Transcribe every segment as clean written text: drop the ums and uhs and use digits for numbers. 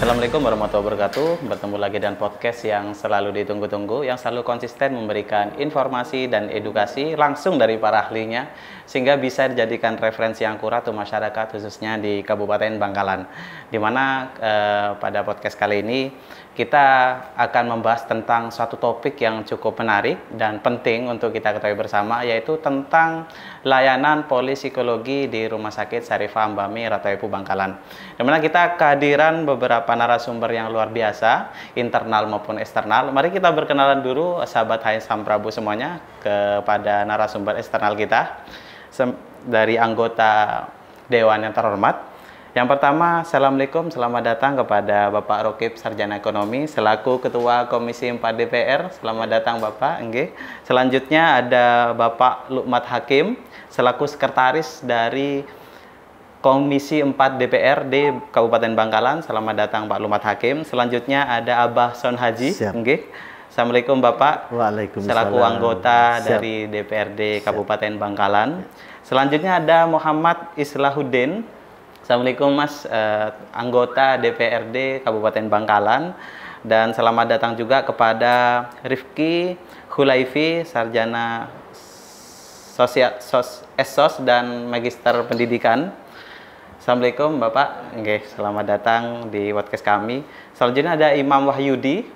Assalamualaikum warahmatullahi wabarakatuh. Bertemu lagi dengan podcast yang selalu ditunggu-tunggu, yang selalu konsisten memberikan informasi dan edukasi langsung dari para ahlinya, sehingga bisa dijadikan referensi yang akurat untuk masyarakat, khususnya di Kabupaten Bangkalan. Dimana pada podcast kali ini kita akan membahas tentang suatu topik yang cukup menarik dan penting untuk kita ketahui bersama, yaitu tentang layanan polipsikologi di Rumah Sakit Syarifah Ambami Ratoepu Bangkalan. Dimana kita kehadiran beberapa narasumber yang luar biasa, internal maupun eksternal. Mari kita berkenalan dulu, sahabat Hai Sam Prabu semuanya, kepada narasumber eksternal kita dari anggota Dewan yang terhormat. Yang pertama, Assalamualaikum, selamat datang kepada Bapak Rokib Sarjana Ekonomi selaku Ketua Komisi 4 DPR. Selamat datang Bapak. Selanjutnya ada Bapak Lukmat Hakim selaku Sekretaris dari Komisi 4 DPRD Kabupaten Bangkalan. Selamat datang Pak Lukmat Hakim. Selanjutnya ada Abah Son Haji. Assalamualaikum Bapak. Waalaikumsalam. Selaku anggota dari DPRD Kabupaten Bangkalan. Selanjutnya ada Muhammad Islahuddin. Assalamualaikum Mas, anggota DPRD Kabupaten Bangkalan. Dan selamat datang juga kepada Rifki Hulaifi, Sarjana Esos dan Magister Pendidikan. Assalamualaikum Bapak. Selamat datang di podcast kami. Selanjutnya ada Imam Wahyudi.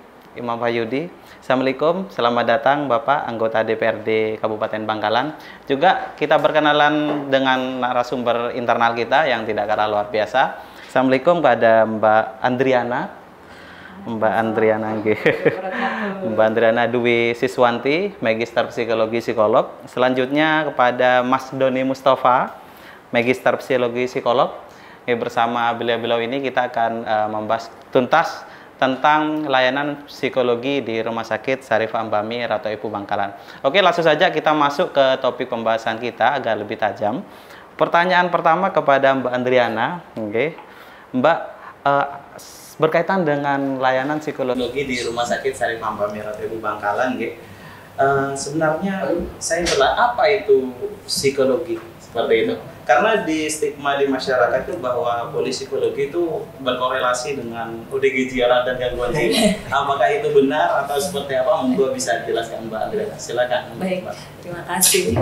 Assalamualaikum, selamat datang Bapak, anggota DPRD Kabupaten Bangkalan. Juga kita berkenalan dengan narasumber internal kita yang tidak kalah luar biasa. Assalamualaikum kepada Mbak Andriana Dwi Siswanti, Magister Psikologi Psikolog. Selanjutnya kepada Mas Doni Mustafa, Magister Psikologi Psikolog. Bersama beliau-beliau ini kita akan membahas tuntas tentang layanan psikologi di Rumah Sakit Syarifah Ambami Ratoepu Bangkalan. Oke, langsung saja kita masuk ke topik pembahasan kita agar lebih tajam. Pertanyaan pertama kepada Mbak Andriana. Mbak, berkaitan dengan layanan psikologi di Rumah Sakit Syarifah Ambami Ratoepu Bangkalan, sebenarnya saya apa itu psikologi seperti itu? Karena di stigma di masyarakat itu bahwa polipsikologi itu berkorelasi dengan ODGJ dan gangguan jiwa. Apakah itu benar atau seperti apa? Monggo bisa jelaskan Mbak Andriana. Silakan. Baik, terima kasih.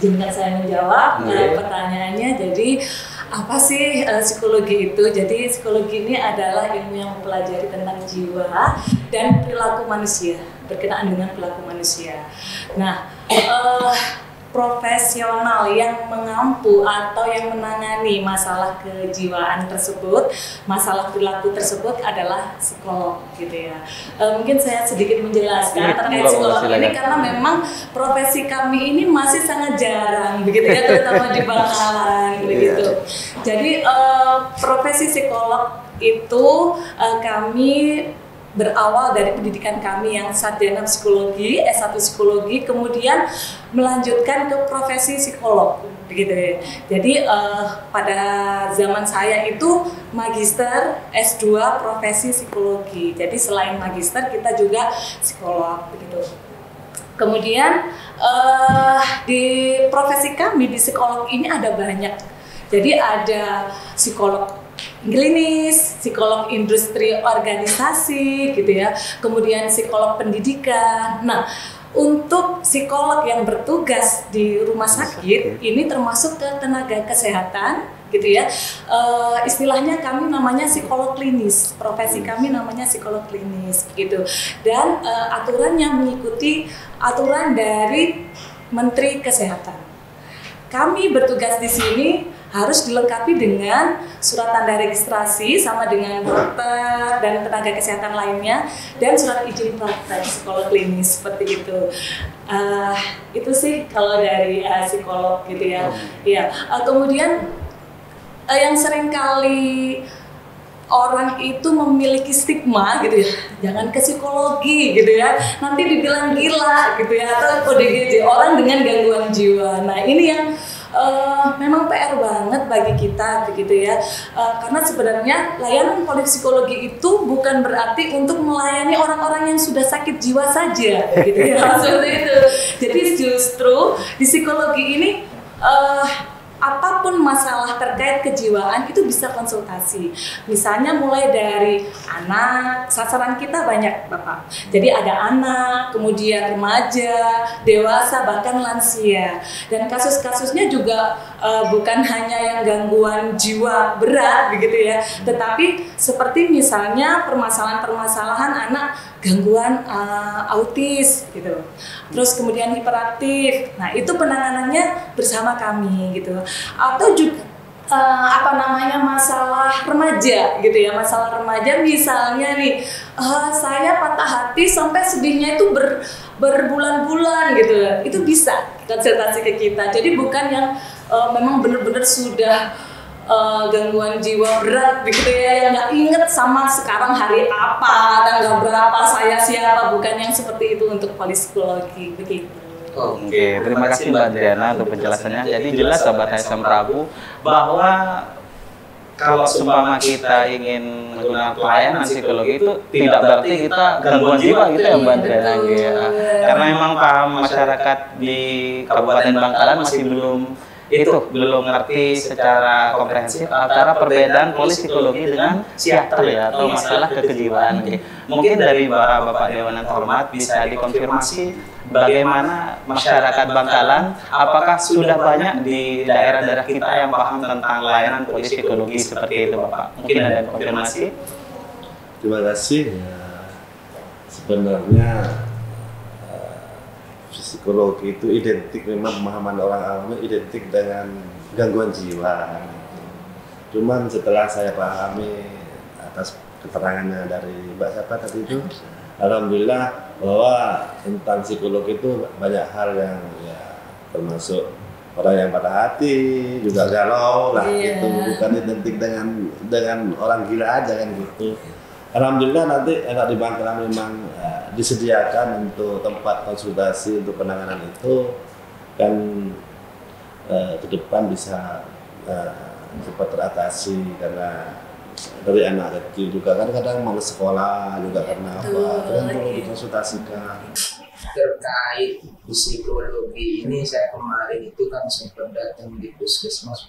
Izinkan saya menjawab pertanyaannya. Jadi apa sih psikologi itu? Jadi psikologi ini adalah ilmu yang mempelajari tentang jiwa dan perilaku manusia, berkenaan dengan perilaku manusia. Nah, profesional yang mengampu atau yang menangani masalah kejiwaan tersebut, masalah perilaku tersebut adalah psikolog, gitu ya. Mungkin saya sedikit menjelaskan terkait psikolog ini karena memang profesi kami ini masih sangat jarang, begitu ya, terutama di Bangkalan, begitu. Jadi profesi psikolog itu kami berawal dari pendidikan kami yang sarjana psikologi, S1 psikologi, kemudian melanjutkan ke profesi psikolog, begitu ya. Jadi pada zaman saya itu magister S2 profesi psikologi. Jadi selain magister kita juga psikolog, begitu. Kemudian di profesi kami di psikolog ini ada banyak. Jadi ada psikolog klinis, psikolog industri organisasi, gitu ya. Kemudian psikolog pendidikan. Nah, untuk psikolog yang bertugas di rumah sakit ini termasuk ke tenaga kesehatan, gitu ya. Istilahnya kami namanya psikolog klinis. Profesi kami namanya psikolog klinis, gitu. Dan aturannya mengikuti aturan dari Menteri Kesehatan. Kami bertugas di sini harus dilengkapi dengan surat tanda registrasi sama dengan dokter dan tenaga kesehatan lainnya dan surat izin praktek psikolog klinis, seperti itu. Itu sih kalau dari psikolog, gitu ya. Kemudian yang sering kali orang itu memiliki stigma, gitu ya, jangan ke psikologi, gitu ya, nanti dibilang gila, gitu ya, atau ODGJ, orang dengan gangguan jiwa. Nah, ini yang memang PR banget bagi kita, begitu ya, karena sebenarnya layanan polipsikologi itu bukan berarti untuk melayani orang-orang yang sudah sakit jiwa saja, gitu ya, seperti itu. Jadi justru di psikologi ini apapun masalah terkait kejiwaan itu bisa konsultasi. Misalnya mulai dari anak, sasaran kita banyak Bapak. Jadi ada anak, kemudian remaja, dewasa, bahkan lansia. Dan kasus-kasusnya juga bukan hanya yang gangguan jiwa berat begitu ya, tetapi seperti misalnya permasalahan-permasalahan anak gangguan autis gitu. Terus kemudian hiperaktif. Nah, itu penanganannya bersama kami gitu. Atau juga masalah remaja gitu ya. Masalah remaja misalnya nih, saya patah hati sampai sedihnya itu berbulan-bulan gitu. Itu bisa konsultasi ke kita. Jadi bukan yang memang benar-benar sudah gangguan jiwa berat begitu ya, yang nggak inget sama sekarang hari apa, tanggal berapa, saya siapa, bukan yang seperti itu untuk polipsikologi begitu. Oke, terima kasih Mbak Adriana untuk penjelasannya. Jadi jelas Sobat HSM Prabu bahwa kalau seumpama kita ingin menggunakan pelayanan psikologi itu tidak berarti kita gangguan jiwa gitu ya Mbak Adriana ya. Karena memang paham masyarakat di Kabupaten Bangkalan masih belum ngerti secara komprehensif antara perbedaan polipsikologi dengan psikiatri ya, atau masalah kejiwaan. Mungkin dari Bapak Dewan yang terhormat bisa dikonfirmasi bagaimana masyarakat Bangkalan, apakah sudah banyak di daerah-daerah kita yang paham tentang layanan polipsikologi seperti itu Bapak? Mungkin ada konfirmasi? Terima kasih. Ya, sebenarnya psikologi itu identik, memang pemahaman orang awam identik dengan gangguan jiwa. Cuman setelah saya pahami atas keterangannya dari Mbak siapa tadi itu, alhamdulillah bahwa tentang psikologi itu banyak hal yang ya, termasuk orang yang patah hati juga galau lah gitu, bukan identik dengan orang gila aja kan gitu. Alhamdulillah nanti enak di Bangkalan memang disediakan untuk tempat konsultasi untuk penanganan itu, dan ke depan bisa cepat teratasi, karena dari anak kecil juga kan kadang malas sekolah juga karena apa, kadang perlu dikonsultasikan. Terkait psikologi ini, saya kemarin itu kan sempat datang di puskesmas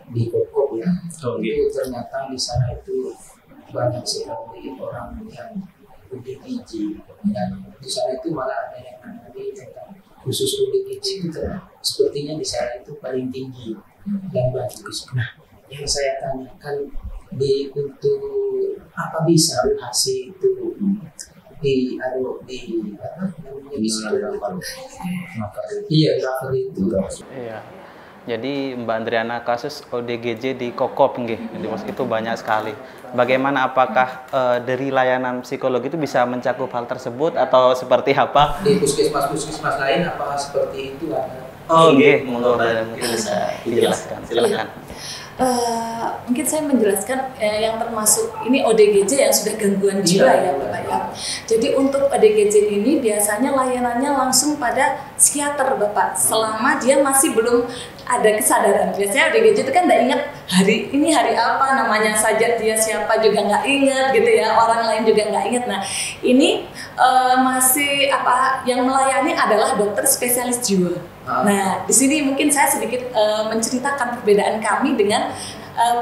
di Kokop ya. Itu ternyata di sana itu banyak sekali orang yang ODGJ, dan di sana itu malah ada yang menangani tentang khusus ODGJ itu sepertinya di sana itu paling tinggi dan bagus. Nah, yang saya tanyakan untuk apa bisa hasil itu di Iya. Jadi Mbak Adriana, kasus ODGJ di Kokop itu banyak sekali. Bagaimana, apakah dari layanan psikologi itu bisa mencakup hal tersebut atau seperti apa? Di puskesmas lain apakah seperti itu ada? Mungkin bisa dijelaskan. Silakan. Mungkin saya menjelaskan yang termasuk ini ODGJ yang sudah gangguan jiwa ya Bapak ya. Jadi untuk ODGJ ini biasanya layanannya langsung pada psikiater Bapak, selama dia masih belum ada kesadaran. Biasanya ODGJ itu kan nggak ingat hari ini hari apa, namanya saja dia siapa juga nggak ingat gitu ya, orang lain juga nggak ingat. Nah ini masih yang melayani adalah dokter spesialis jiwa. Nah, di sini mungkin saya sedikit menceritakan perbedaan kami dengan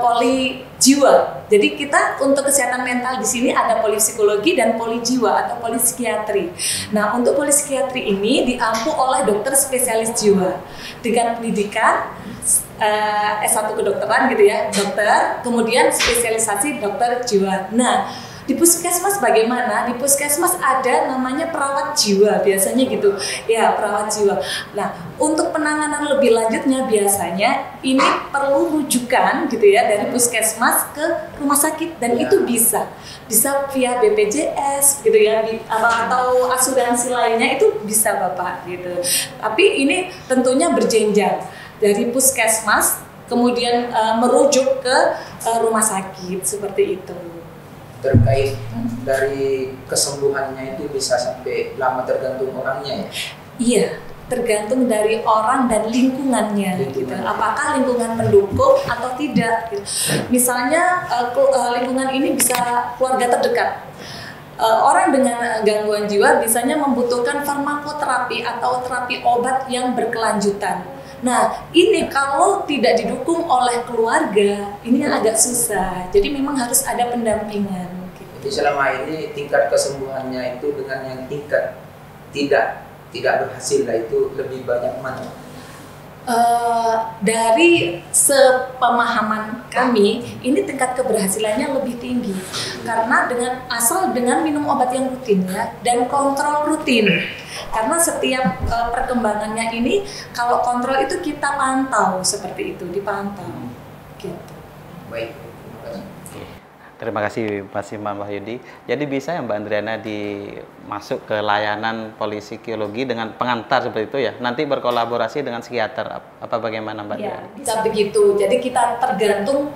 poli jiwa. Jadi kita untuk kesehatan mental di sini ada polipsikologi dan poli jiwa atau polipsikiatri. Nah, untuk polipsikiatri ini diampu oleh dokter spesialis jiwa dengan pendidikan S1 kedokteran gitu ya, dokter, kemudian spesialisasi dokter jiwa. Nah, di puskesmas bagaimana? Di puskesmas ada namanya perawat jiwa biasanya gitu. Ya, perawat jiwa. Nah, untuk penanganan lebih lanjutnya biasanya ini perlu rujukan gitu ya dari puskesmas ke rumah sakit, dan itu bisa via BPJS gitu ya, atau asuransi lainnya itu bisa Bapak gitu. Tapi ini tentunya berjenjang dari puskesmas kemudian merujuk ke rumah sakit seperti itu. Terkait dari kesembuhannya itu bisa sampai lama, tergantung orangnya ya? Iya, tergantung dari orang dan lingkungannya gitu. Apakah lingkungan mendukung atau tidak gitu. Misalnya lingkungan ini bisa keluarga terdekat. Orang dengan gangguan jiwa biasanya membutuhkan farmakoterapi atau terapi obat yang berkelanjutan. Nah, ini kalau tidak didukung oleh keluarga, ini agak susah. Jadi memang harus ada pendampingan. Gitu. Jadi selama ini tingkat kesembuhannya itu dengan yang tingkat tidak berhasil lah, itu lebih banyak mana? Dari sepemahaman kami, ini tingkat keberhasilannya lebih tinggi karena dengan minum obat yang rutin ya, dan kontrol rutin. Karena setiap perkembangannya ini, kalau kontrol itu kita pantau seperti itu, dipantau. Gitu. Baik. Terima kasih Mas Imam Wahyudi. Jadi bisa ya Mbak Andriana masuk ke layanan psikologi dengan pengantar seperti itu ya? Nanti berkolaborasi dengan psikiater, apa bagaimana Mbak Ya, Andriana? bisa begitu. Jadi kita tergantung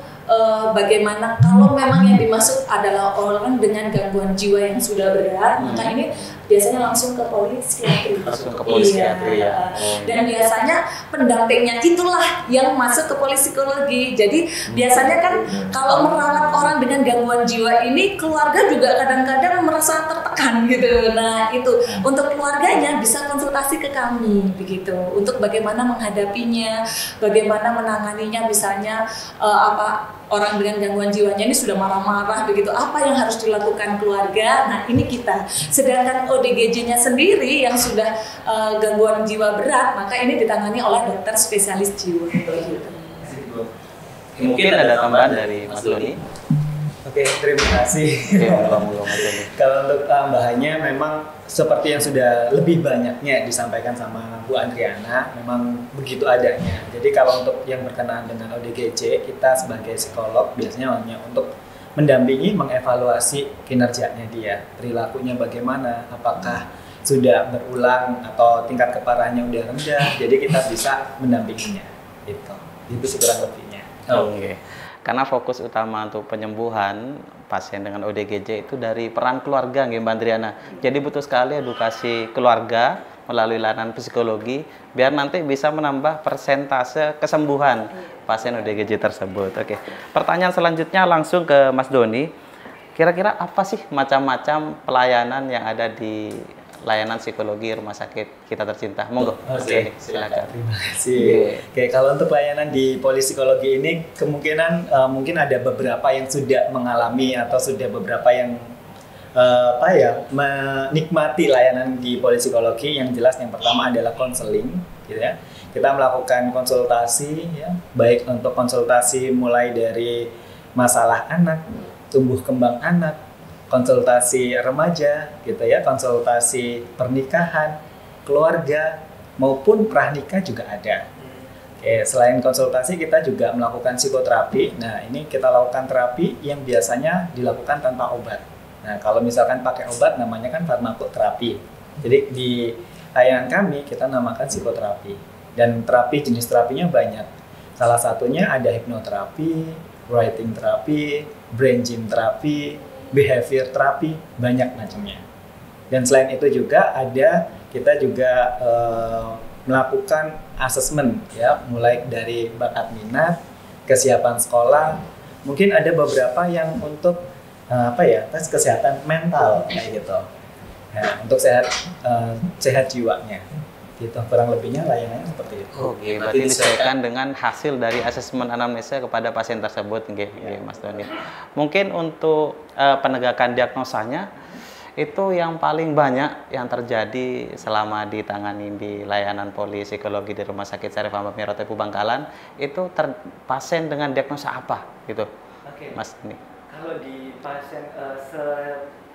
bagaimana, kalau memang yang dimaksud adalah orang dengan gangguan jiwa yang sudah berat, maka ini biasanya langsung ke psikiatri. Langsung ke psikiatri ya. Dan biasanya pendampingnya itulah yang masuk ke psikologi. Jadi biasanya kan kalau merawat orang dengan gangguan jiwa ini, keluarga juga kadang-kadang merasa tertekan gitu. Nah itu untuk keluarganya bisa konsultasi ke kami begitu, untuk bagaimana menghadapinya, bagaimana menanganinya. Misalnya orang dengan gangguan jiwanya ini sudah marah-marah begitu, apa yang harus dilakukan keluarga. Nah ini kita. Sedangkan ODGJ-nya sendiri yang sudah gangguan jiwa berat, maka ini ditangani oleh dokter spesialis jiwa begitu. Mungkin ada tambahan dari Mas Doni. Oke, terima kasih. Kalau untuk tambahannya, memang seperti yang sudah lebih banyaknya disampaikan sama Bu Andriana, memang begitu adanya. Jadi kalau untuk yang berkenaan dengan ODGJ, kita sebagai psikolog biasanya hanya untuk mendampingi, mengevaluasi kinerjanya dia, perilakunya bagaimana, apakah sudah berulang atau tingkat keparahannya udah rendah. Jadi kita bisa mendampinginya. Itu sih kurang lebihnya. Oke. Karena fokus utama untuk penyembuhan pasien dengan ODGJ itu dari peran keluarga, Mbak Andriana. Jadi butuh sekali edukasi keluarga melalui layanan psikologi biar nanti bisa menambah persentase kesembuhan pasien ODGJ tersebut. Oke. Pertanyaan selanjutnya langsung ke Mas Doni. Kira-kira apa sih macam-macam pelayanan yang ada di layanan psikologi rumah sakit kita tercinta? Monggo. Oke, silakan. Terima kasih. Oke, kalau untuk pelayanan di psikologi ini kemungkinan mungkin ada beberapa yang sudah mengalami atau sudah beberapa yang menikmati layanan di psikologi. Yang jelas yang pertama adalah konseling, gitu ya. Kita melakukan konsultasi, ya, baik untuk konsultasi mulai dari masalah anak, tumbuh kembang anak, konsultasi remaja, gitu ya, konsultasi pernikahan, keluarga maupun pranikah juga ada. Oke, selain konsultasi kita juga melakukan psikoterapi. Nah, ini kita lakukan terapi yang biasanya dilakukan tanpa obat. Nah, kalau misalkan pakai obat namanya kan farmakoterapi. Jadi di layanan kami kita namakan psikoterapi. Dan terapi, jenis terapinya banyak. Salah satunya ada hipnoterapi, writing terapi, brain gym terapi, behavior terapi, banyak macamnya. Dan selain itu juga kita juga melakukan asesmen, ya, mulai dari bakat minat, kesiapan sekolah, mungkin ada beberapa yang untuk tes kesehatan mental kayak gitu, ya, untuk sehat jiwanya. Gitu, kurang lebihnya layanannya seperti itu. Oke, berarti disesuaikan dengan hasil dari asesmen anamnesa kepada pasien tersebut, Mas Doni. Mungkin untuk penegakan diagnosanya itu yang paling banyak yang terjadi selama ditangani di layanan psikologi di Rumah Sakit Syarif Ahmad Mirotepu Bangkalan, itu pasien dengan diagnosa apa gitu, Mas Doni? Kalau di pasien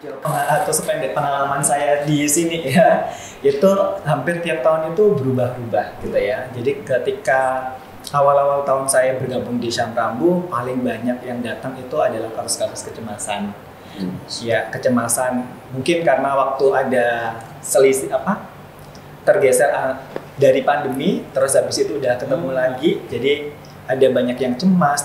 atau sependek pengalaman saya di sini ya, itu hampir tiap tahun itu berubah-ubah gitu ya. Jadi ketika awal-awal tahun saya bergabung di Syamrambu, paling banyak yang datang itu adalah kasus-kasus kecemasan. Ya, kecemasan mungkin karena waktu ada selisih tergeser dari pandemi, terus habis itu udah ketemu lagi, jadi ada banyak yang cemas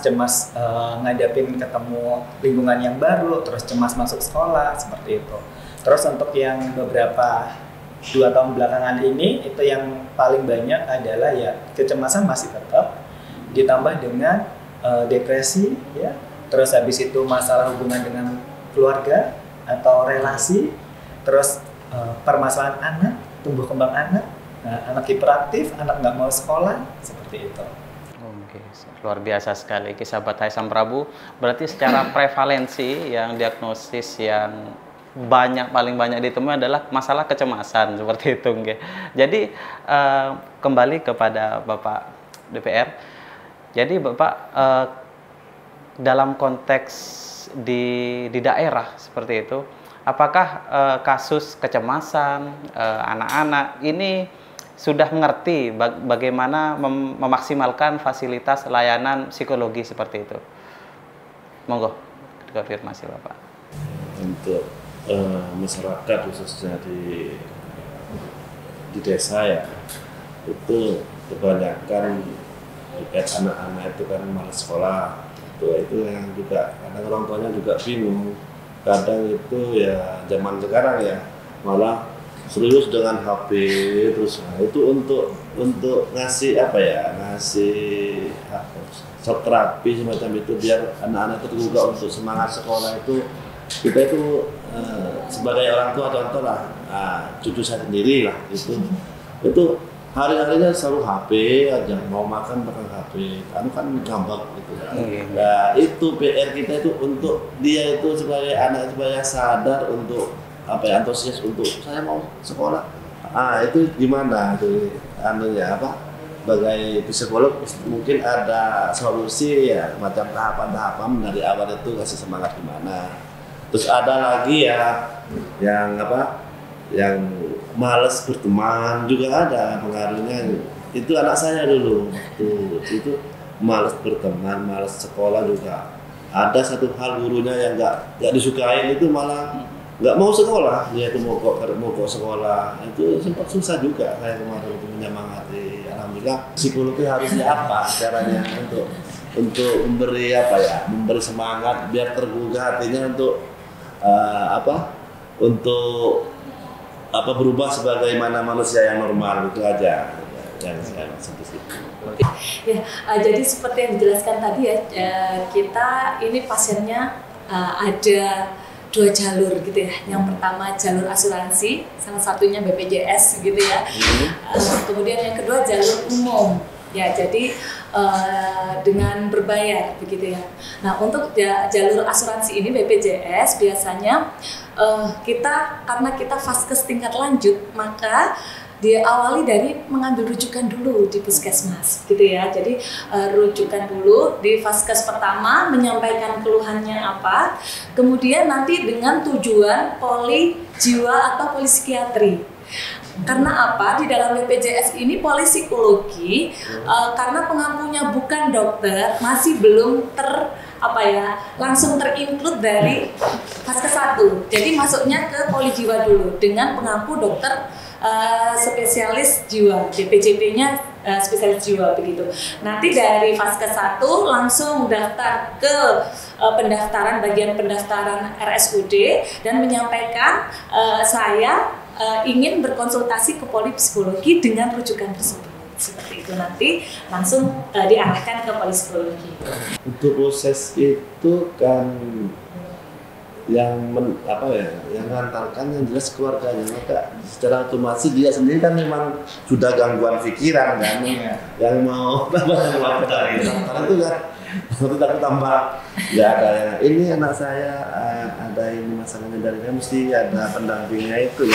ngadapin ketemu lingkungan yang baru, terus cemas masuk sekolah, seperti itu. Terus untuk yang beberapa 2 tahun belakangan ini, itu yang paling banyak adalah ya kecemasan masih tetap, ditambah dengan depresi, ya. Terus habis itu masalah hubungan dengan keluarga atau relasi, terus permasalahan anak, tumbuh kembang anak. Nah, anak hiperaktif, anak nggak mau sekolah, seperti itu. Oke, luar biasa sekali kisah Batai Sam Prabu. Berarti secara prevalensi yang diagnosis yang paling banyak ditemui adalah masalah kecemasan seperti itu, nggih. Jadi kembali kepada Bapak DPR. Jadi Bapak dalam konteks di daerah seperti itu, apakah kasus kecemasan anak-anak ini sudah mengerti bagaimana memaksimalkan fasilitas layanan psikologi seperti itu? Monggo, konfirmasi Bapak. Untuk masyarakat khususnya di desa ya, itu kebanyakan terkait anak-anak itu kan malas sekolah. Itu yang juga kadang orang tuanya juga bingung. Kadang itu ya zaman sekarang ya malah serius dengan HP terus. Nah, itu untuk ngasih shock terapi semacam itu biar anak-anak itu juga untuk semangat sekolah itu. Kita itu sebagai orang tua contoh lah, cucu saya sendiri lah itu hari-harinya selalu HP aja, mau makan pakai HP, kan ngambek gitu ya. Nah itu PR kita itu untuk dia itu sebagai anak supaya sadar untuk antusias untuk saya mau sekolah. Itu gimana tuh sebagai psikolog mungkin ada solusi ya, macam tahapan-tahapan dari awal itu kasih semangat gimana. Terus ada lagi ya yang malas berteman juga ada pengaruhnya. Itu anak saya dulu itu malas berteman, malas sekolah juga. Ada satu hal gurunya yang nggak disukain, itu malah nggak mau sekolah, dia itu mogok sekolah. Itu sempat susah juga saya kemarin itu menyemangati. Alhamdulillah psikologi harusnya apa caranya untuk memberi memberi semangat biar tergugah hatinya untuk berubah sebagaimana manusia yang normal. Itu aja yang saya maksud di situ. Ya, jadi seperti yang dijelaskan tadi ya, kita ini pasiennya ada 2 jalur gitu ya. Yang pertama jalur asuransi, salah satunya BPJS gitu ya. Kemudian yang kedua jalur umum. Ya, jadi dengan berbayar begitu ya. Nah, untuk jalur asuransi ini BPJS biasanya karena kita vaskes tingkat lanjut, maka diawali dari mengambil rujukan dulu di puskesmas gitu ya. Jadi rujukan dulu di vaskes pertama, menyampaikan keluhannya apa, kemudian nanti dengan tujuan poli jiwa atau poli psikiatri. Karena apa? Di dalam BPJS ini polipsikologi, karena pengampunya bukan dokter, masih belum langsung terinclude dari vaskes 1. Jadi masuknya ke poli jiwa dulu dengan pengampu dokter spesialis jiwa, DPJP-nya spesialis jiwa begitu. Nanti dari vaskes 1 langsung daftar ke bagian pendaftaran RSUD dan menyampaikan saya ingin berkonsultasi ke polipsikologi dengan rujukan tersebut. Seperti itu, nanti langsung diarahkan ke polipsikologi. Untuk proses itu kan yang mengantarkan yang jelas keluarganya, maka secara otomatis dia sendiri kan memang sudah gangguan pikiran kan, yang mau dari itu kan kita tambah ya ada ini anak saya ada ini masalahnya, dari mesti ada pendampingnya itu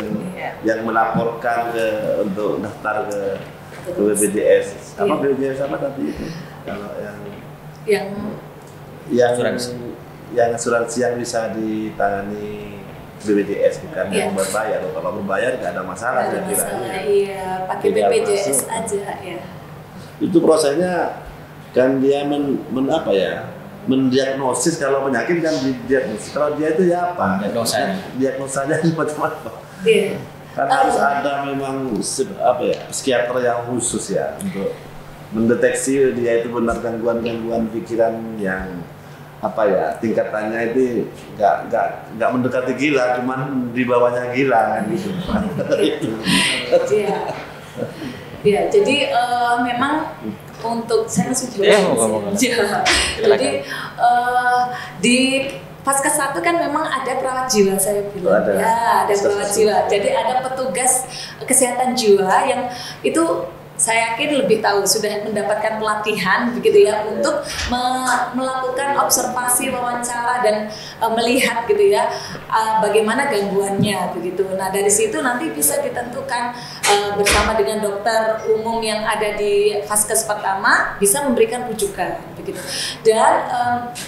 yang melaporkan untuk daftar ke BPJS. BPJS apa tadi itu? Kalau yang asuransi yang bisa ditangani BPJS bukan yang berbayar. Kalau berbayar nggak ada masalah saya kira. Iya, pakai BPJS aja ya. Itu prosesnya kan dia mendiagnosis. Kalau penyakit kan didiagnosis. Kalau dia itu ya apa? Diagnosanya seperti apa? Iya. Kan harus ada memang psikiater yang khusus ya untuk mendeteksi dia itu benar gangguan pikiran yang tingkatannya itu nggak mendekati gila, cuman di bawahnya gila kan gitu. Iya, jadi memang untuk saya langsung jelasin. Jadi di Vaskes 1 kan memang ada perawat jiwa saya bilang. Ada. Ya, ada perawat jiwa. Jadi ada petugas kesehatan jiwa yang itu saya yakin lebih tahu, sudah mendapatkan pelatihan begitu ya untuk melakukan observasi, wawancara dan melihat gitu ya bagaimana gangguannya begitu. Nah dari situ nanti bisa ditentukan bersama dengan dokter umum yang ada di vaskes pertama bisa memberikan rujukan begitu. Dan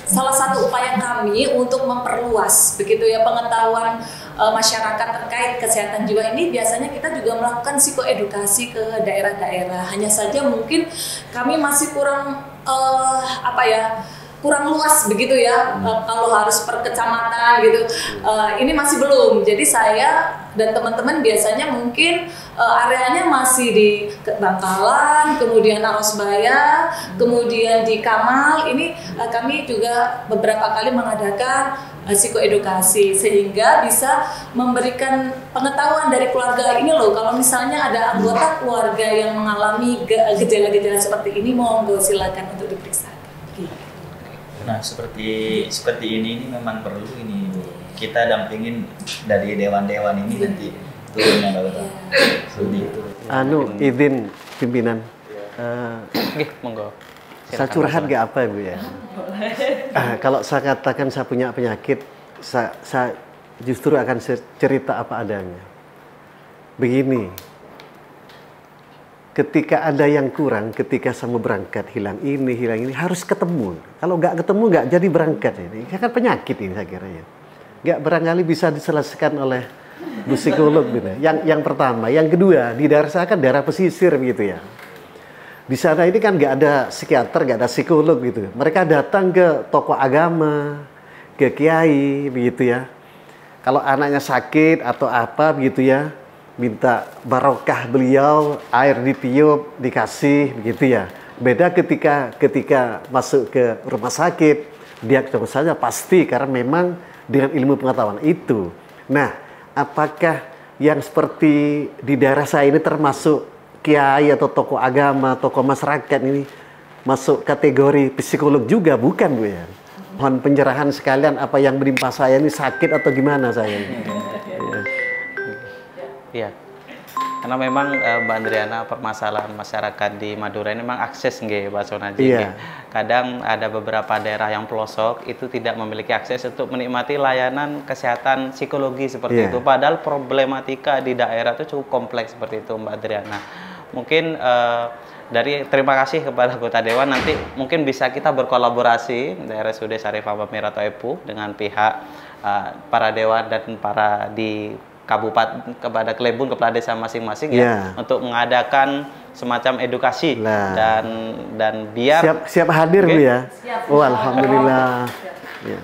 salah satu upaya kami untuk memperluas begitu ya pengetahuan masyarakat terkait kesehatan jiwa ini, biasanya kita juga melakukan psikoedukasi ke daerah-daerah. Hanya saja mungkin kami masih kurang kurang luas begitu ya, kalau harus per kecamatan gitu, ini masih belum. Jadi saya dan teman-teman biasanya mungkin areanya masih di Bangkalan, kemudian Arosbaya, kemudian di Kamal. Ini kami juga beberapa kali mengadakan psikoedukasi sehingga bisa memberikan pengetahuan dari keluarga ini loh, kalau misalnya ada anggota keluarga yang mengalami gejala-gejala seperti ini, monggo silakan untuk diperiksa. Nah seperti ini memang perlu ini kita dampingin dari dewan-dewan ini nanti turunnya Bapak. Seperti itu. Izin pimpinan. Monggo. Saya curhat gak apa Bu ya? Kalau saya katakan saya punya penyakit, saya justru akan cerita apa adanya. Begini, ketika ada yang kurang, ketika saya mau berangkat hilang ini, harus ketemu. Kalau nggak ketemu nggak jadi berangkat ini. Kan penyakit ini saya kira ya. Nggak barangkali bisa diselesaikan oleh bu psikolog gitu. Yang pertama, yang kedua di daerah saya kan daerah pesisir begitu ya. Di sana ini kan nggak ada psikiater, nggak ada psikolog gitu. Mereka datang ke tokoh agama, ke kiai begitu ya. Kalau anaknya sakit atau apa begitu ya, minta barokah beliau, air ditiup, dikasih begitu ya. Beda ketika masuk ke rumah sakit, diagnosanya pasti karena memang dengan ilmu pengetahuan itu. Nah, apakah yang seperti di daerah saya ini termasuk kiai atau tokoh agama, tokoh masyarakat ini masuk kategori psikolog juga? Bukan Bu ya. Mohon pencerahan sekalian apa yang menimpa saya ini sakit atau gimana saya ini. Iya. Karena memang Mbak Andriana permasalahan masyarakat di Madura ini memang akses nggih Pak Sonaji. Iya. Kadang ada beberapa daerah yang pelosok itu tidak memiliki akses untuk menikmati layanan kesehatan psikologi seperti itu. Padahal problematika di daerah itu cukup kompleks seperti itu Mbak Andriana. Mungkin terima kasih kepada anggota dewan, nanti mungkin bisa kita berkolaborasi dari RSUD Syarifah Bamira atau EPU dengan pihak para dewan dan para di kabupaten kepada Klebun, kepala desa masing-masing ya untuk mengadakan semacam edukasi dan biar siap hadir Bu ya. Oh alhamdulillah.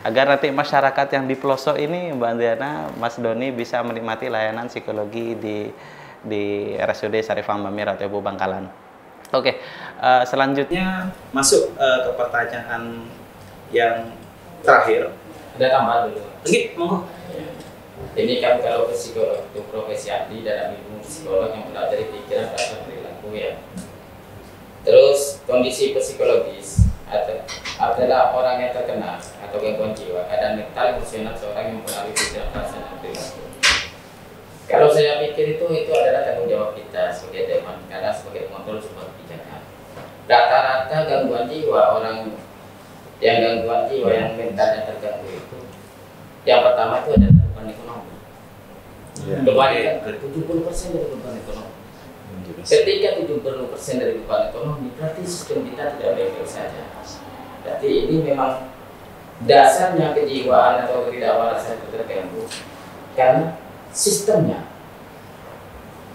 Agar nanti masyarakat yang di pelosok ini Mbak Andriana, Mas Doni bisa menikmati layanan psikologi di RSUD Syarifah Bamira atau Ibu Bangkalan. Oke, selanjutnya masuk ke pertanyaan yang terakhir. Ada tambahan dulu. Oke, monggo. Ini kan kalau psikolog itu profesi ahli dalam ilmu psikolog yang mempelajari pikiran, rasa, perilaku ya. Terus kondisi psikologis adalah orang yang terkena atau gangguan jiwa, keadaan mental emosional seorang yang mempengaruhi pikiran, rasa, dan perilaku. Kalau saya pikir itu adalah tanggung jawab kita sebagai dewan, karena sebagai pengontrol sebuah kebijakan. Rata-rata gangguan jiwa, orang yang gangguan jiwa yang mentalnya terganggu itu, yang pertama itu adalah beban ekonomi. Beban itu 70% dari beban ekonomi. Ketika 70% dari beban ekonomi, berarti sistem kita tidak baik-baik saja. Berarti ini memang dasarnya kejiwaan atau ketidakwarasan itu terganggu karena sistemnya.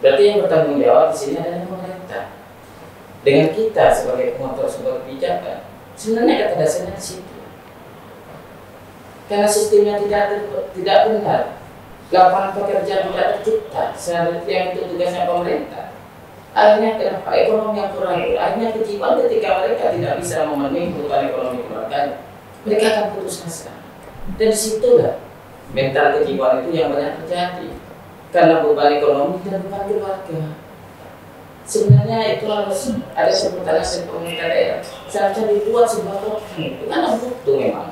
Berarti yang bertanggung jawab di sini adalah pemerintah. Dengan kita sebagai pengontrol sebuah kebijakan, sebenarnya kata dasarnya di situ. Karena sistemnya tidak benar, lapangan pekerjaan tidak tercipta, yang itu tugasnya pemerintah. Akhirnya kenapa ekonomi yang kurang, akhirnya kejiwaan ketika mereka tidak bisa memenuhi kebutuhan ekonomi keluarganya, mereka akan putus asa. Dan disitulah mental kejiwaan itu yang banyak terjadi karena beban ekonomi dan beban keluarga. Sebenarnya itu harus ada sebutannya pemerintah daerah. Seharusnya dibuat sebuah program itu kan butuh memang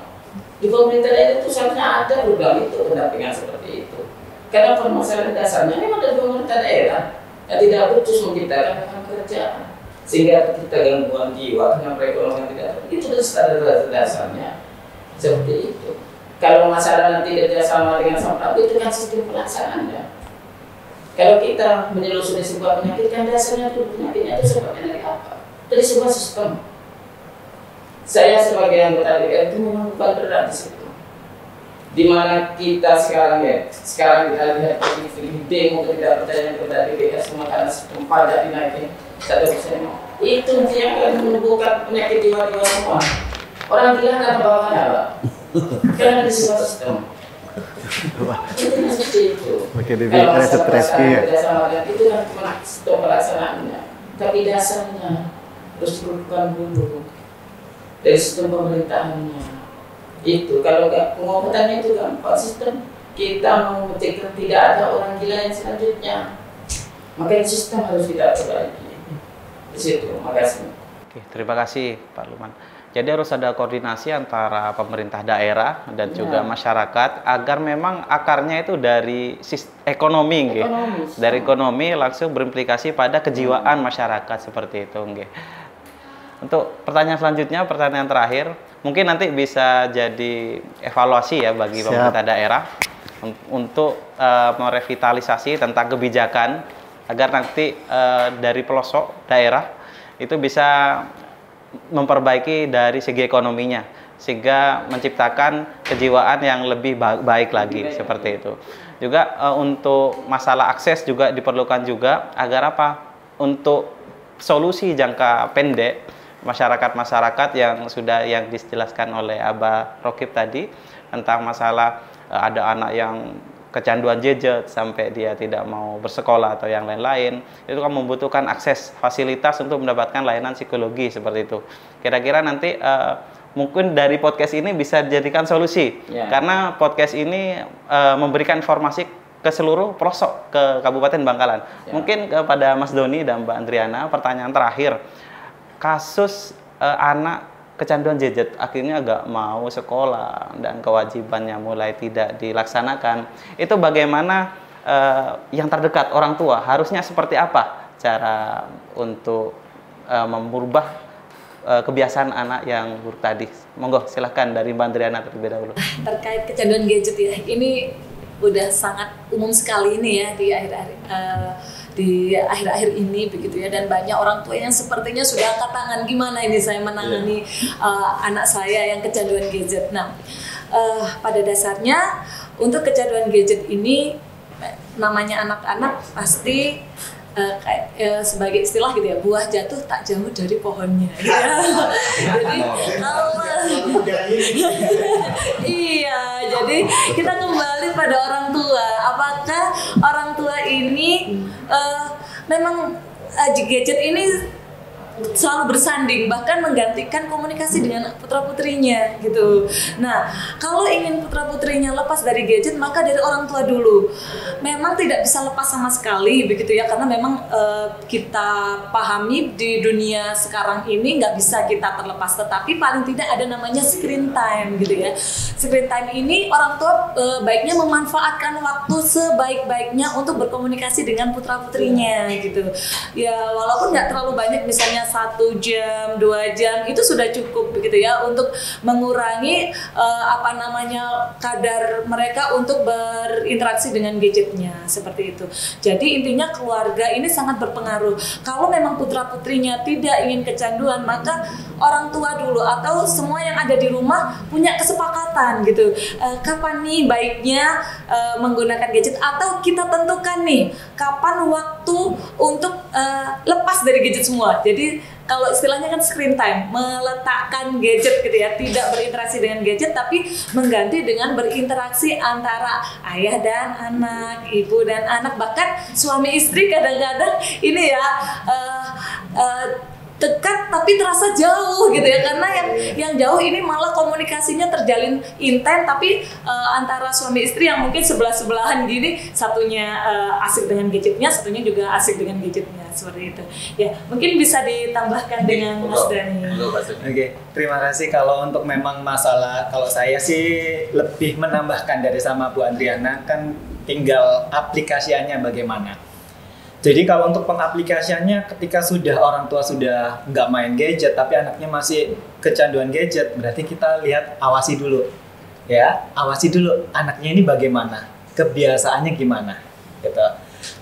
Di pemerintah daerah itu seharusnya ada program itu, pendampingan seperti itu. Karena permasalahan dasarnya memang dari pemerintah daerah yang tidak putus menciptakan lapangan kerjaan, sehingga kita gangguan jiwa dengan perekonomian tidak itu standar dasarnya seperti itu. Kalau masalah nanti tidak sama dengan sama itu kan sistem pelaksanaannya. Kalau kita menyelusuri sebuah penyakit kan dasarnya itu penyakitnya itu sebabnya dari apa? Dari sebuah sistem. Saya sebagai anggota DPR itu memang bukan berat di situ. Di mana kita sekarang kita lihat demo tidak percaya kepada DPR semua karena sistem pajak dinaikin 1%. Itu yang akan menimbulkan penyakit jiwa-jiwa semua. Orang gila karena bawaannya apa? Karena di sebuah sistem. Itu seperti itu. Kalau masalah kerjasama itu kan cuma sistem pelaksanaannya, tapi dasarnya harus diperlukan dulu dari sistem pemerintahannya. Itu kalau pengobatannya itu gampang, sistem kita mau mencegah tidak ada orang gila yang selanjutnya, makanya sistem harus kita perbaiki. Di situ, makasih. Oke, terima kasih Pak Luman. Jadi harus ada koordinasi antara pemerintah daerah dan juga masyarakat agar memang akarnya itu dari ekonomi, dari ekonomi langsung berimplikasi pada kejiwaan masyarakat seperti itu. Untuk pertanyaan selanjutnya, pertanyaan terakhir, mungkin nanti bisa jadi evaluasi ya bagi pemerintah daerah untuk merevitalisasi tentang kebijakan agar nanti dari pelosok daerah itu bisa memperbaiki dari segi ekonominya sehingga menciptakan kejiwaan yang lebih baik lagi seperti itu. Juga untuk masalah akses juga diperlukan juga agar apa? Untuk solusi jangka pendek masyarakat yang dijelaskan oleh Abah Rokib tadi tentang masalah ada anak yang kecanduan gadget sampai dia tidak mau bersekolah atau yang lain-lain, itu kan membutuhkan akses fasilitas untuk mendapatkan layanan psikologi seperti itu. Kira-kira nanti mungkin dari podcast ini bisa dijadikan solusi karena podcast ini memberikan informasi ke seluruh pelosok ke Kabupaten Bangkalan. Mungkin kepada Mas Doni dan Mbak Andriana, pertanyaan terakhir, kasus anak kecanduan gadget akhirnya nggak mau sekolah dan kewajibannya mulai tidak dilaksanakan, itu bagaimana yang terdekat orang tua harusnya seperti apa cara untuk merubah kebiasaan anak yang buruk tadi? Monggo silahkan dari Mbak Andriana terlebih dahulu. Terkait kecanduan gadget ya, ini udah sangat umum sekali ini ya di akhir-akhir ini begitu ya, dan banyak orang tua yang sepertinya sudah angkat tangan, gimana ini saya menangani anak saya yang kecanduan gadget. Nah, pada dasarnya untuk kecanduan gadget ini namanya anak-anak pasti sebagai istilah gitu ya, buah jatuh tak jauh dari pohonnya. Jadi jadi kita kembali pada orang tua. Apakah orang tua ini memang gadget ini selalu bersanding, bahkan menggantikan komunikasi dengan putra-putrinya gitu. Nah, kalau ingin putra-putrinya lepas dari gadget, maka dari orang tua dulu. Memang tidak bisa lepas sama sekali begitu ya, karena memang kita pahami di dunia sekarang ini nggak bisa kita terlepas, tetapi paling tidak ada namanya screen time gitu ya. Screen time ini orang tua baiknya memanfaatkan waktu sebaik-baiknya untuk berkomunikasi dengan putra-putrinya gitu. Ya, walaupun nggak terlalu banyak, misalnya 1 jam, 2 jam itu sudah cukup begitu ya untuk mengurangi kadar mereka untuk berinteraksi dengan gadgetnya seperti itu. Jadi intinya keluarga ini sangat berpengaruh. Kalau memang putra-putrinya tidak ingin kecanduan, maka orang tua dulu atau semua yang ada di rumah punya kesepakatan gitu. Kapan nih baiknya menggunakan gadget, atau kita tentukan nih kapan waktu untuk lepas dari gadget semua. Jadi kalau istilahnya kan screen time, meletakkan gadget gitu ya, tidak berinteraksi dengan gadget tapi mengganti dengan berinteraksi antara ayah dan anak, ibu dan anak, bahkan suami istri kadang-kadang ini ya dekat tapi terasa jauh gitu ya, karena yang jauh ini malah komunikasinya terjalin intens tapi antara suami istri yang mungkin sebelahan gini, satunya asik dengan gadgetnya, satunya juga asik dengan gadgetnya, seperti itu ya. Mungkin bisa ditambahkan dengan Mas Dani. Oke, terima kasih. Kalau untuk memang masalah, kalau saya sih lebih menambahkan dari sama Bu Andriana, kan tinggal aplikasiannya bagaimana. Jadi kalau untuk pengaplikasiannya, ketika sudah orang tua sudah nggak main gadget tapi anaknya masih kecanduan gadget, berarti kita lihat, awasi dulu ya, awasi dulu anaknya ini bagaimana, kebiasaannya gimana gitu.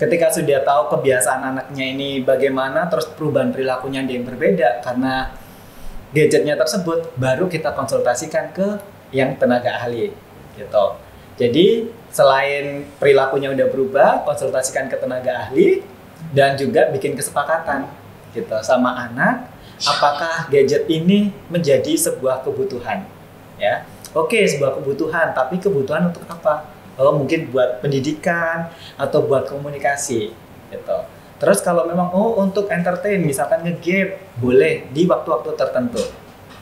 Ketika sudah tahu kebiasaan anaknya ini bagaimana, terus perubahan perilakunya dia yang berbeda karena gadgetnya tersebut, baru kita konsultasikan ke yang tenaga ahli gitu. Jadi selain perilakunya udah berubah, konsultasikan ke tenaga ahli dan juga bikin kesepakatan gitu sama anak, apakah gadget ini menjadi sebuah kebutuhan ya. Oke, sebuah kebutuhan, tapi kebutuhan untuk apa? Oh, mungkin buat pendidikan atau buat komunikasi gitu. Terus kalau memang untuk entertain, misalkan nge-game, boleh di waktu-waktu tertentu.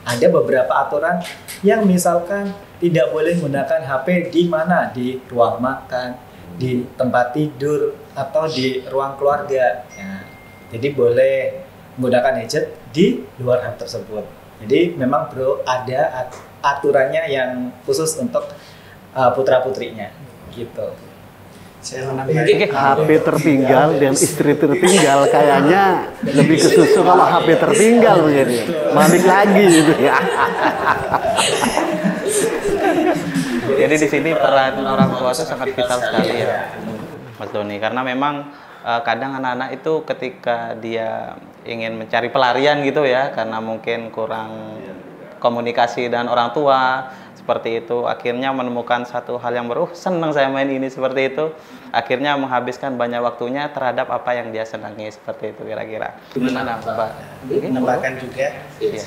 Ada beberapa aturan yang misalkan tidak boleh menggunakan HP di mana? Di ruang makan, di tempat tidur, atau di ruang keluarga ya. Jadi boleh menggunakan gadget di luar hal tersebut. Jadi memang bro, ada aturannya yang khusus untuk putra-putrinya gitu. Saya menambahkan HP tertinggal dan istri tertinggal, kayaknya lebih ke susu kalau HP tertinggal begini. Balik lagi gitu ya. Jadi di sini peran orang tua itu sangat vital sekali ya, Mas Doni, karena memang kadang anak-anak itu ketika dia ingin mencari pelarian gitu ya, karena mungkin kurang komunikasi dengan orang tua seperti itu, akhirnya menemukan satu hal yang baru, senang saya main ini seperti itu, akhirnya menghabiskan banyak waktunya terhadap apa yang dia senangi seperti itu kira-kira. Gimana Pak? menambahkan juga. Iya.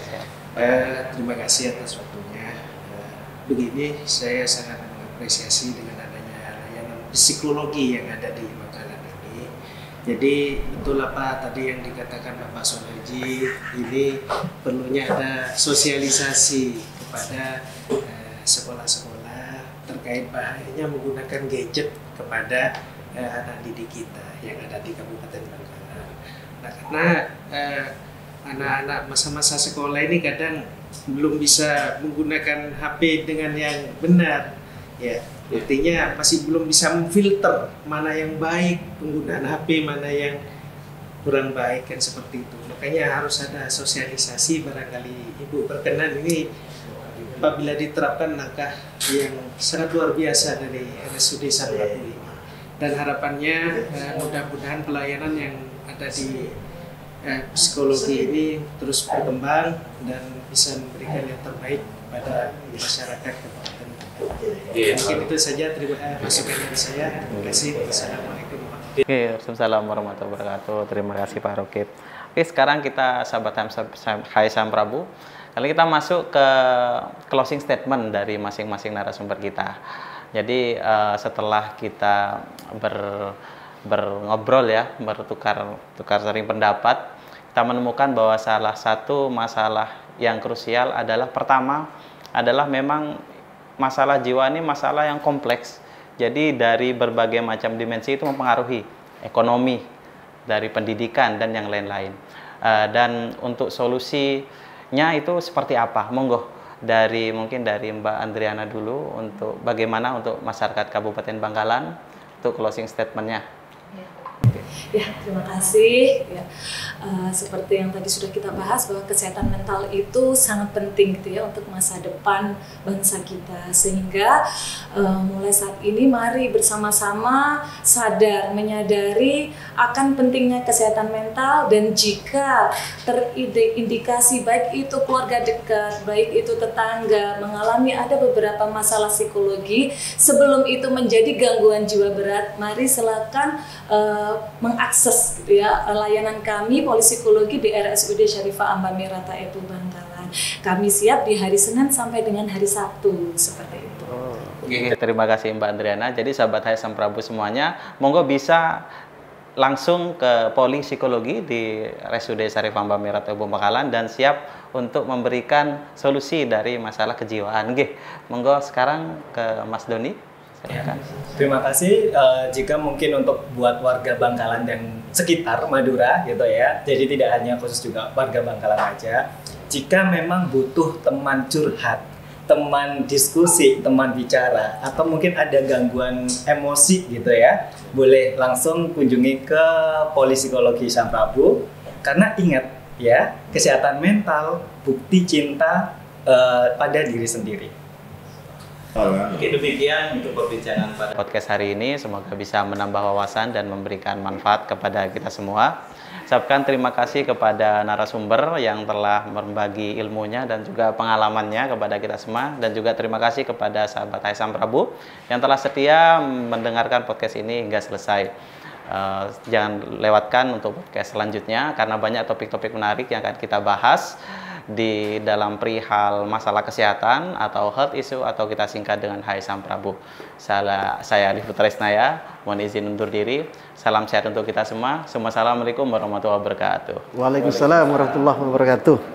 Terima kasih atas waktunya. Begini, saya sangat mengapresiasi dengan adanya layanan psikologi yang ada di Bangkalan ini. Jadi betul apa tadi yang dikatakan Bapak Sonerji, ini perlunya ada sosialisasi kepada sekolah-sekolah terkait bahayanya menggunakan gadget kepada anak didik kita yang ada di Kabupaten Bangkalan. Nah, karena anak-anak masa-masa sekolah ini kadang belum bisa menggunakan HP dengan yang benar, ya. Artinya masih belum bisa memfilter mana yang baik penggunaan HP, mana yang kurang baik, kan seperti itu. Makanya harus ada sosialisasi, barangkali Ibu berkenan ini apabila diterapkan langkah yang sangat luar biasa dari RSUD Sanrabu ini. Dan harapannya mudah-mudahan pelayanan yang ada di psikologi ini terus berkembang dan bisa memberikan yang terbaik pada masyarakat Kabupaten. Mungkin itu saja, terima kasih dari saya. Terima kasih. Assalamualaikum warahmatullahi wabarakatuh. Waalaikumsalam warahmatullahi wabarakatuh. Terima kasih Pak Rokib. Oke, sekarang kita sahabat Hai Samprabu. Kali kita masuk ke closing statement dari masing-masing narasumber kita. Jadi setelah kita berobrol ya, bertukar sering pendapat, kita menemukan bahwa salah satu masalah yang krusial adalah, pertama adalah memang masalah jiwa ini masalah yang kompleks. Jadi dari berbagai macam dimensi itu mempengaruhi ekonomi, dari pendidikan dan yang lain-lain. Dan untuk solusinya itu seperti apa? Monggo mungkin dari Mbak Andriana dulu, untuk bagaimana untuk masyarakat Kabupaten Bangkalan untuk closing statementnya. Ya, terima kasih. Ya, seperti yang tadi sudah kita bahas bahwa kesehatan mental itu sangat penting gitu ya untuk masa depan bangsa kita. Sehingga mulai saat ini mari bersama-sama menyadari akan pentingnya kesehatan mental, dan jika terindikasi baik itu keluarga dekat, baik itu tetangga mengalami ada beberapa masalah psikologi, sebelum itu menjadi gangguan jiwa berat, mari silakan mengakses gitu ya layanan kami Polipsikologi di RSUD Syarifah Ambami Rata Ebu Bangkalan. Kami siap di hari Senin sampai dengan hari Sabtu, seperti itu. Oke, terima kasih Mbak Andriana. Jadi sahabat Hai Samprabu semuanya, monggo bisa langsung ke Poli Psikologi di RSUD Syarif Hamba Mirat Bangkalan dan siap untuk memberikan solusi dari masalah kejiwaan. Nggih, monggo sekarang ke Mas Doni. Ya, terima kasih. Jika mungkin untuk buat warga Bangkalan dan sekitar Madura gitu ya, jadi tidak hanya khusus juga warga Bangkalan aja. Jika memang butuh teman curhat, teman diskusi, teman bicara, atau mungkin ada gangguan emosi gitu ya, boleh langsung kunjungi ke Poli Psikologi Syam Prabu. Karena ingat ya, kesehatan mental bukti cinta pada diri sendiri. Oke, demikian untuk perbincangan pada podcast hari ini. Semoga bisa menambah wawasan dan memberikan manfaat kepada kita semua. Saya ucapkan terima kasih kepada narasumber yang telah berbagi ilmunya dan juga pengalamannya kepada kita semua. Dan juga terima kasih kepada sahabat Syam Prabu yang telah setia mendengarkan podcast ini hingga selesai. Jangan lewatkan untuk podcast selanjutnya karena banyak topik-topik menarik yang akan kita bahas di dalam perihal masalah kesehatan atau health issue atau kita singkat dengan Syam Prabu. Saya Alif Putresnaya, mohon izin undur diri. Salam sehat untuk kita semua. Assalamualaikum warahmatullahi wabarakatuh. Waalaikumsalam warahmatullahi wabarakatuh.